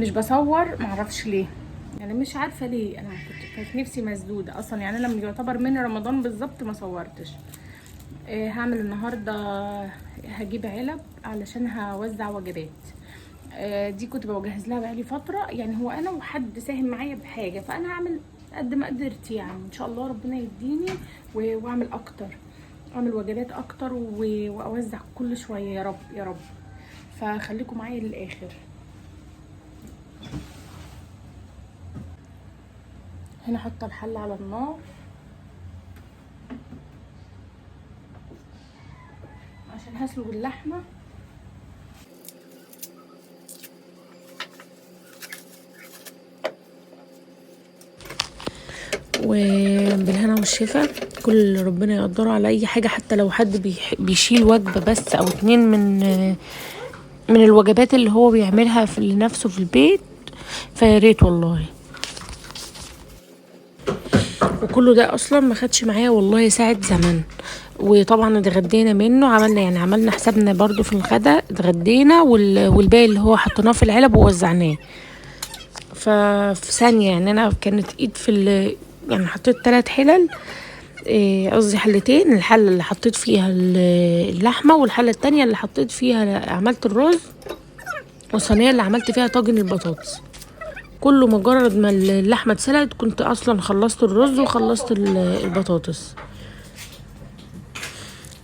مش بصور، معرفش ليه، يعني مش عارفه ليه. انا كانت نفسي مسدوده اصلا، يعني انا لما يعتبر من رمضان بالظبط ما صورتش. هعمل النهارده، هجيب علب علشان هوزع وجبات. دي كنت بجهز لها بقالي فتره، يعني هو انا وحد ساهم معايا بحاجه، فانا هعمل قد ما قدرت، يعني ان شاء الله ربنا يديني واعمل اكتر، اعمل وجبات اكتر واوزع كل شويه، يا رب يا رب. فخليكم معايا للاخر. هنا حاطه الحله على النار عشان هسلق اللحمه. وبالهنا والشفا، كل ربنا يقدره على اي حاجه، حتى لو حد بيشيل وجبه بس او اتنين من الوجبات اللي هو بيعملها في لنفسه في البيت، فياريت والله. وكله ده اصلا ما خدش معايا والله ساعه زمن. وطبعا اتغدينا منه، عملنا حسابنا برضو في الغدا، اتغدينا والباقي اللي هو حطيناه في العلب ووزعناه. ففي ثانيه يعني انا كانت ايد يعني حطيت 3 حلل، قصدي حلتين. الحله اللي حطيت فيها اللحمه، والحله التانية اللي حطيت فيها عملت الرز، والصينيه اللي عملت فيها طاجن البطاطس. كله مجرد ما اللحمه اتسلقت كنت اصلا خلصت الرز وخلصت البطاطس.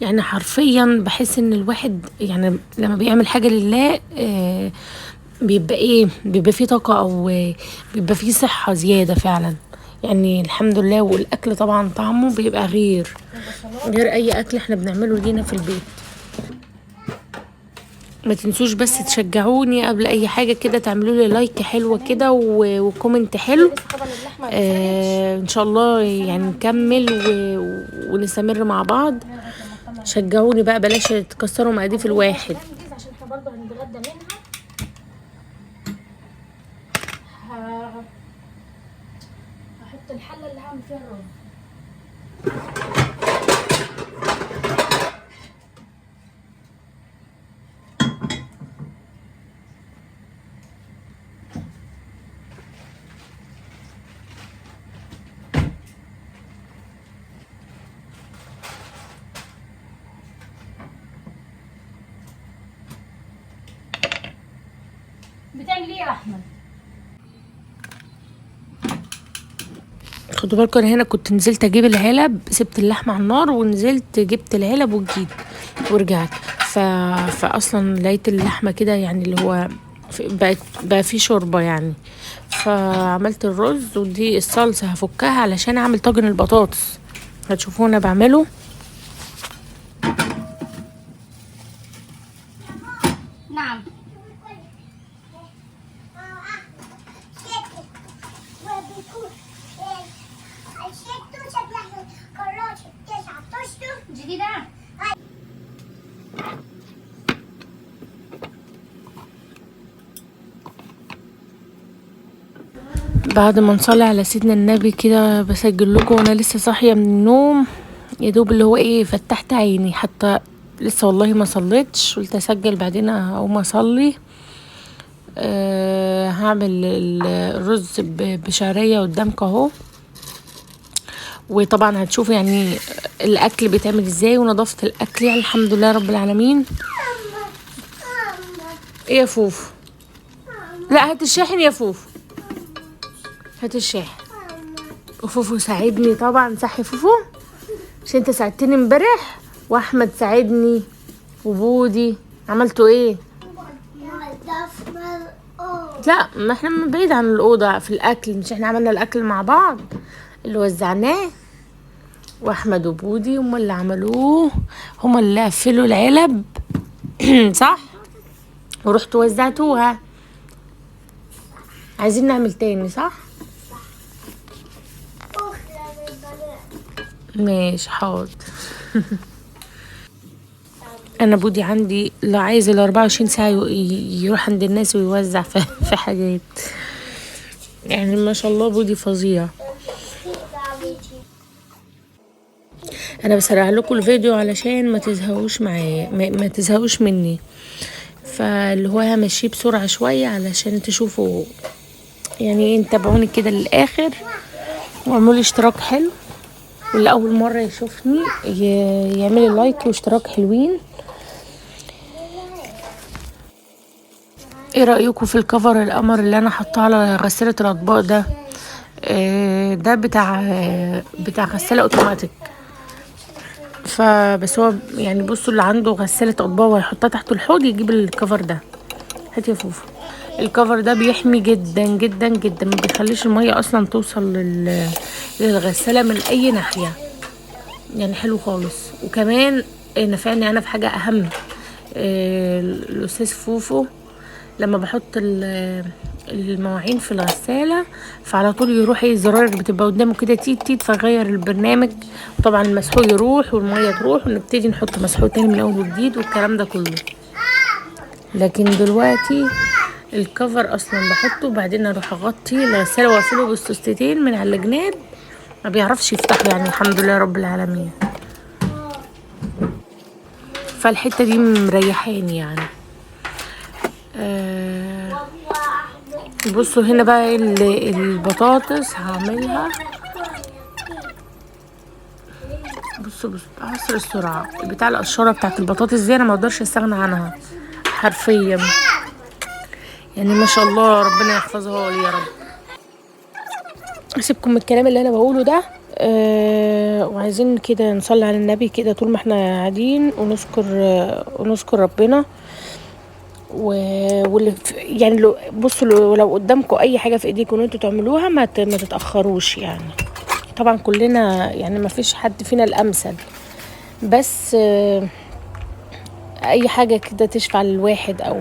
يعني حرفيا بحس ان الواحد يعني لما بيعمل حاجه لله بيبقى فيه طاقه، او بيبقى فيه صحه زياده فعلا. يعني الحمد لله. والاكل طبعا طعمه بيبقى غير اي اكل احنا بنعمله لينا في البيت. ما تنسوش بس تشجعوني قبل اي حاجه كده، تعملوا لي لايك حلوه كده وكومنت حلو. ان شاء الله يعني نكمل ونستمر مع بعض. شجعوني بقى، بلاش تكسروا مقاديف الواحد. عشان احنا برضه هنتغدى منها. هحط الحله اللي هعمل فيها الرز. بتعمل ايه يا احمد؟ خدوا بالكم، انا هنا كنت نزلت اجيب العلب، سبت اللحمه على النار ونزلت جبت العلب وجيت ورجعت. فاصلا لقيت اللحمه كده، يعني اللي هو بقى في شوربه يعني. فعملت الرز، ودي الصلصه هفكها علشان اعمل طاجن البطاطس. هتشوفوا انا بعمله. نعم. جديدة. بعد ما نصلي على سيدنا النبي كده بسجل لكم وانا لسه صاحيه من النوم، يا دوب اللي هو فتحت عيني، حتى لسه والله ما صليتش، قلت اسجل بعدين اقوم اصلي. هعمل الرز بشعريه قدامك اهو. وطبعا هتشوفوا يعني الاكل بيتعمل ازاي ونظافه الاكل، يعني الحمد لله رب العالمين. ايه يا فوفو؟ لا هات الشاحن يا فوفو، هات الشاحن. وفوفو ساعدني طبعا، صح يا فوفو؟ مش انت ساعدتني امبارح؟ واحمد ساعدني وبودي. عملتوا ايه؟ لا، ما احنا من بعيد عن الاوضه في الاكل، مش احنا عملنا الاكل مع بعض اللي وزعناه؟ واحمد وبودي هم اللي عملوه، هم اللي قفلوا العلب صح، ورحتوا وزعتوها. عايزين نعمل تاني صح؟ ماشي حاضر. انا بودي عندي لا عايز 24 ساعه يروح عند الناس ويوزع في حاجات، يعني ما شاء الله بودي فظيع. انا بسرع لكم الفيديو علشان ما تزهقوش معايا، ما تزهقوش مني. فاللي هو همشيه بسرعة شوية علشان تشوفوا يعني. تابعوني كده للاخر واعملوا اشتراك حلو، واللي اول مرة يشوفني يعمل لايك واشتراك حلوين. ايه رأيكم في الكفر القمر اللي انا حطاه على غسالة الاطباق ده؟ ده بتاع غسالة اوتوماتيك. فبس هو يعني بصوا، اللي عنده غسالة اطباق ويحطها تحت الحوض يجيب الكفر ده. هات يا فوفو. الكفر ده بيحمي جدا جدا جدا، ما بيخليش المية اصلا توصل للغسالة من اي ناحية، يعني حلو خالص. وكمان نفعني انا في حاجة اهم. الاستاذ فوفو لما بحط المواعين في الغسالة فعلى طول يروح الزرار بتبقى قدامه كده تيت تيت، فغير البرنامج، وطبعا المسحوق يروح والمية تروح ونبتدي نحط مسحوق تاني من اول وجديد والكلام ده كله. لكن دلوقتي الكفر اصلا بحطه وبعدين اروح اغطي الغسالة واقفله بالسوستتين من على الجناب، ما بيعرفش يفتحه يعني. الحمد لله رب العالمين. فالحتة دي مريحاني يعني. بصوا هنا بقى البطاطس هعملها. بصوا بعصر السرعة بتاع القشرة بتاعت البطاطس دي انا ما اقدرش استغنى عنها حرفيا يعني. ما شاء الله ربنا يحفظها لي يا رب. اسيبكم من الكلام اللي انا بقوله ده. وعايزين كده نصلي على النبي كده طول ما احنا قاعدين ونذكر ربنا. واللي يعني بصوا لو قدامكم اي حاجه في ايديكم ان انتوا تعملوها ما تتاخروش يعني. طبعا كلنا يعني ما فيش حد فينا الامثل، بس اي حاجه كده تشفع للواحد او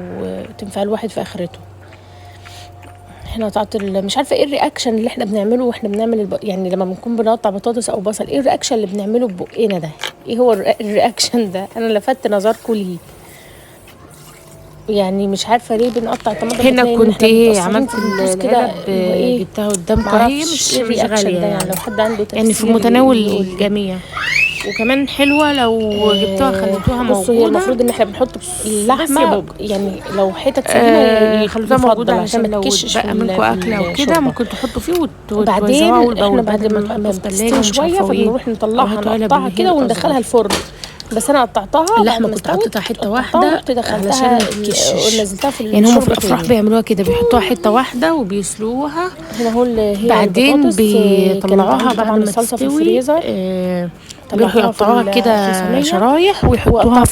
تنفع الواحد في اخرته. احنا قطعت مش عارفه ايه الرياكشن اللي احنا بنعمله واحنا بنعمل يعني لما بنكون بنقطع بطاطس او بصل. ايه الرياكشن اللي بنعمله ببقنا ده؟ ايه هو الرياكشن ده؟ انا لفت نظركم ليه يعني. مش عارفه ليه بنقطع طماطم. هنا كنت عملت العلب جبتها قدامكم اهي، مش غاليه يعني، لو حد عنده يعني في متناول الجميع. وكمان حلوه لو جبتوها خليتوها موجوده. بصوا هي المفروض ان احنا بنحط اللحمه يعني لو حتت سليمه خليتوها موجوده عشان ما تكشش بقى منكم اكله وكده. ممكن تحطوا فيه وبعدين احنا بعد ما تستوي شويه فبنروح نطلعها نقطعها كده وندخلها الفرن. بس انا قطعتها اللحمه كنت حطيتها حته واحده علشان ونزلتها في يعني. هم في الافراح بيعملوها كده، بيحطوها حته واحده وبيسلوها. هنا هو هي بعدين بيطلعوها بعد ما الصلصه في الفريزر. بيروحوا يقطعوها كده شرايح ويحطوها على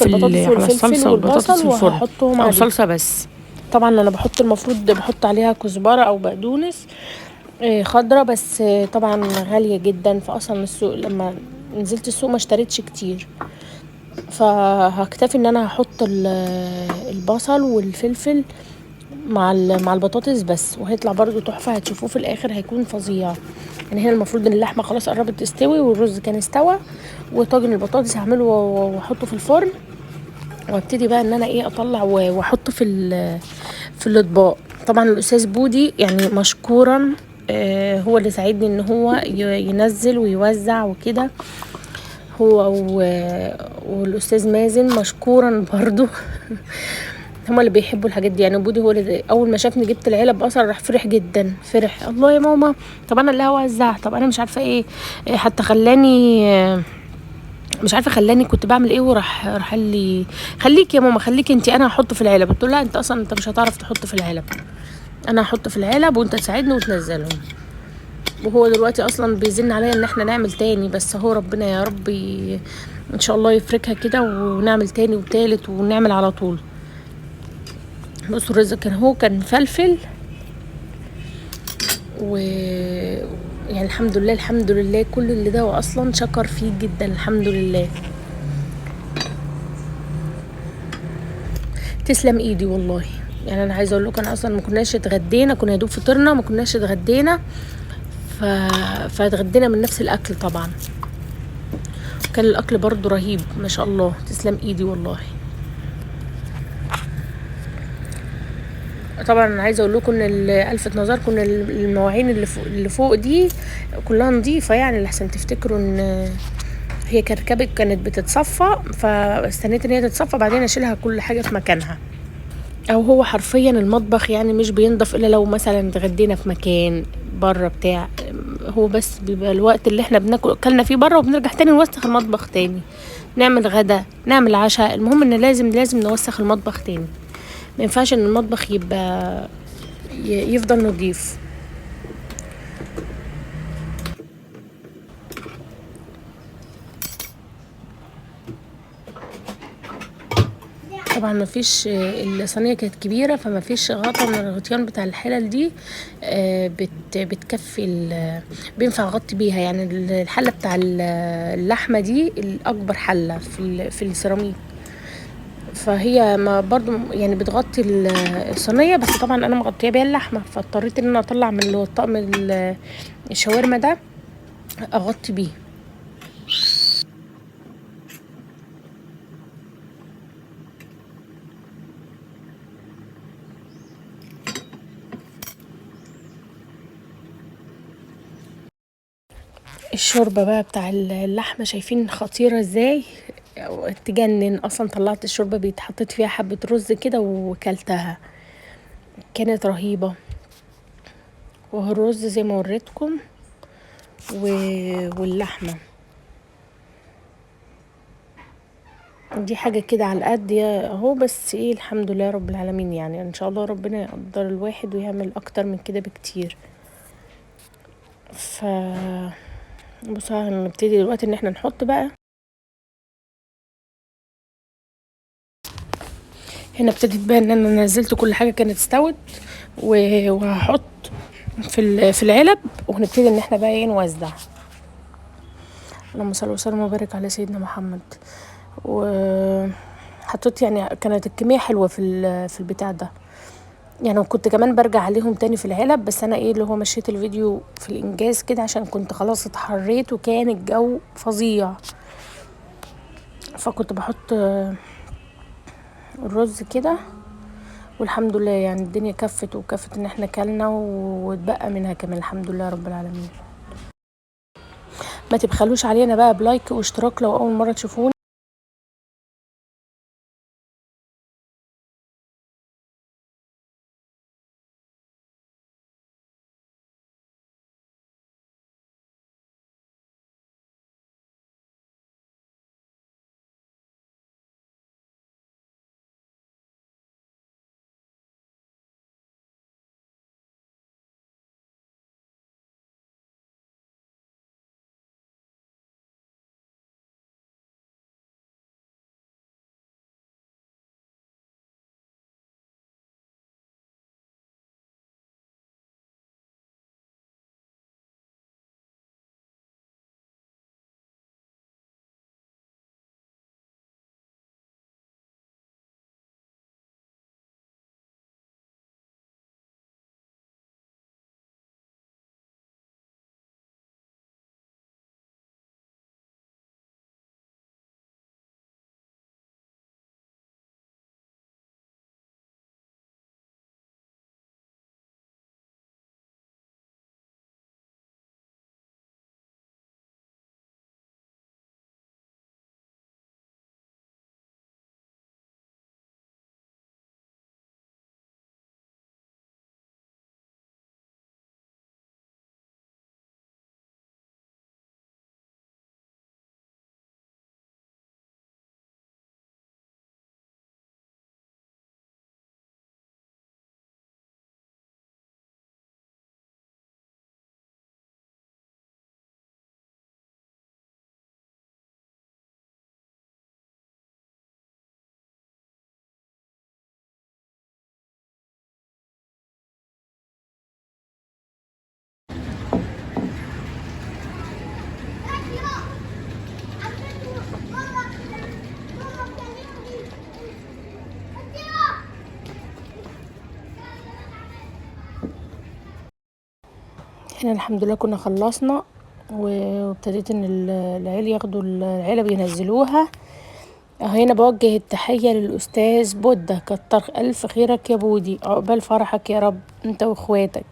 الصلصه والبطاطس في الفرن او صلصه بس. طبعا انا المفروض بحط عليها كزبره او بقدونس خضره، بس طبعا غاليه جدا. فاصلا السوق لما نزلت السوق ما اشتريتش كتير، فهكتفي ان انا هحط البصل والفلفل مع البطاطس بس، وهيطلع برضو تحفه. هتشوفوه في الاخر هيكون فظيع يعني. هنا المفروض ان اللحمه خلاص قربت تستوي والرز كان استوى، وطاجن البطاطس هعمله واحطه في الفرن، وابتدي بقى ان انا اطلع واحطه في الاطباق. طبعا الاستاذ بودي يعني مشكورا هو اللي ساعدني ان هو ينزل ويوزع وكده، هو والاستاذ مازن مشكورا برضو هما اللي بيحبوا الحاجات دي يعني. بودي هو اللي اول ما شافني جبت العلب بصل راح فرح جدا، فرح الله يا ماما، طب انا اللي هوزع، طب انا مش عارفه ايه. حتى خلاني مش عارفه خلاني كنت بعمل ايه، وراح قال لي خليك يا ماما خليكي انت، انا هحط في العلب. قلت له لا انت اصلا انت مش هتعرف تحط في العلب، انا هحط في العلب وانت تساعدني وتنزلهم. وهو دلوقتي اصلا بيزن عليا ان احنا نعمل تاني، بس هو ربنا يا رب ان شاء الله يفركها كده ونعمل تاني وتالت ونعمل على طول. بصوا الرز كان فلفل يعني الحمد لله الحمد لله. كل اللي ده اصلا شكر فيه جدا الحمد لله. تسلم ايدي والله يعني. انا عايزه اقول لكم انا اصلا ما كناش اتغدينا، كنا يا دوب فطرنا ما كناش اتغدينا، فاتغدينا من نفس الاكل طبعا. كان الاكل برضو رهيب ما شاء الله. تسلم ايدي والله. طبعا انا عايزه اقول لكم ان الفت نظركم ان المواعين اللي فوق دي كلها نظيفه يعني، لحسن تفتكروا ان هي كانت بتتصفى، فاستنيت ان هي تتصفى بعدين اشيلها كل حاجه في مكانها. او هو حرفيا المطبخ يعني مش بينضف الا لو مثلا اتغدينا في مكان بره بتاع. هو بس بيبقى الوقت اللي احنا بناكل اكلنا فيه بره وبنرجع تاني نوسخ المطبخ تاني، نعمل غدا نعمل عشاء، المهم ان لازم نوسخ المطبخ تاني. ما ينفعش ان المطبخ يبقى يفضل نضيف. طبعا ما فيش، الصينيه كانت كبيره فما فيش غطا من الغطيان بتاع الحلل دي. بتكفي بينفع اغطي بيها يعني. الحله بتاع اللحمه دي الاكبر حله في السيراميك، فهي ما برضو يعني بتغطي الصينيه، بس طبعا انا مغطيه بيها اللحمه، فاضطريت ان انا اطلع من اللي هو الطقم الشاورما ده اغطي بيه. الشوربة بقى بتاع اللحمة شايفين خطيرة ازاي، تجنن اصلا. طلعت الشوربة بيتحطت فيها حبة رز كده وكلتها، كانت رهيبة. وهو الرز زي ما وريتكم واللحمة دي حاجة كده على القد يا اهو، بس ايه الحمد لله رب العالمين. يعني ان شاء الله ربنا يقدر الواحد ويعمل اكتر من كده بكتير. ف بصوا هنبتدي دلوقتي ان احنا نحط بقى. هنا ابتديت بقى ان انا نزلت كل حاجة كانت استوت وهحط في العلب، وهنبتدي ان احنا بقى ايه نوزع. اللهم صل وسلم وبارك على سيدنا محمد. وحطيت يعني كانت الكميه حلوه في البتاع ده يعني. كنت كمان برجع عليهم تاني في العلب، بس انا ايه اللي هو مشيت الفيديو في الانجاز كده عشان كنت خلاص اتحريت وكان الجو فظيع. فكنت بحط الرز كده، والحمد لله يعني الدنيا كفت ان احنا كلنا واتبقى منها كمان الحمد لله رب العالمين. ما تبخلوش علينا بقى بلايك واشتراك لو اول مره تشوفوني. احنا الحمد لله كنا خلصنا، وابتديت ان العيال ياخدوا العلب ينزلوها. هنا بوجه التحية للأستاذ بودة، كتر ألف خيرك يا بودي، عقبال فرحك يا رب انت واخواتك.